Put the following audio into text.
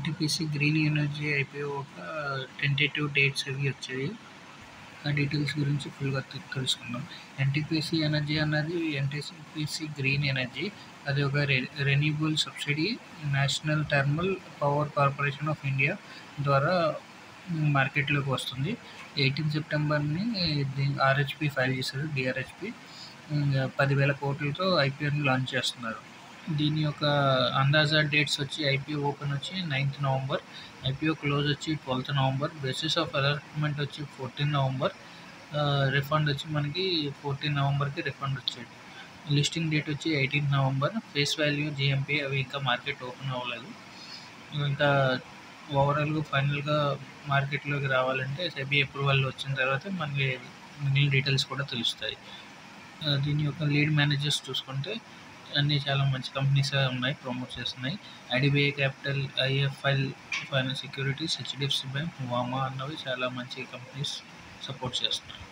NTPC green energy IPO ఒక tentative dates అవి వచ్చాయి. ఆ డీటెయిల్స్ గురించి ఫుల్గా తెలుసుకుందాం. ఎన్టీపీసీ ఎనర్జీ అన్నది ఎన్టీపీసీ గ్రీన్ ఎనర్జీ. అది ఒక renewable subsidy national thermal power corporation of India ద్వారా మార్కెట్లోకి వస్తుంది. 18 సెప్టెంబర్ని ఆర్హెచ్పి ఫైల్ చేశారు. డిఆర్హెచ్పి 10,000 కోట్లతో ఐపీఓని లాంచ్ చేస్తున్నారు. దీని యొక్క అందాజా డేట్స్ వచ్చి ఐపీఓ ఓపెన్ వచ్చి 9th నవంబర్, ఐపీఓ క్లోజ్ వచ్చి 12th November, basis of allotment వచ్చి 14 నవంబర్, రిఫండ్ వచ్చి మనకి 14 నవంబర్కి రిఫండ్ వచ్చేది. లిస్టింగ్ డేట్ వచ్చి 18th November. Face value GMP అవి ఇంకా మార్కెట్ ఓపెన్ అవ్వలేదు. ఇంకా ఓవరాల్గా ఫైనల్గా మార్కెట్లోకి రావాలంటే సెబీ అప్రూవల్ వచ్చిన తర్వాత మనకి మిగిలిన డీటెయిల్స్ కూడా తెలుస్తాయి. దీని యొక్క లీడ్ మేనేజర్స్ చూసుకుంటే అన్నీ చాలా మంచి కంపెనీస్ ఉన్నాయి, ప్రమోట్ చేస్తున్నాయి. IDBI capital, IFL finance securities, HDFC bank, వామా అన్నవి చాలా మంచి కంపెనీస్ సపోర్ట్ చేస్తున్నాయి.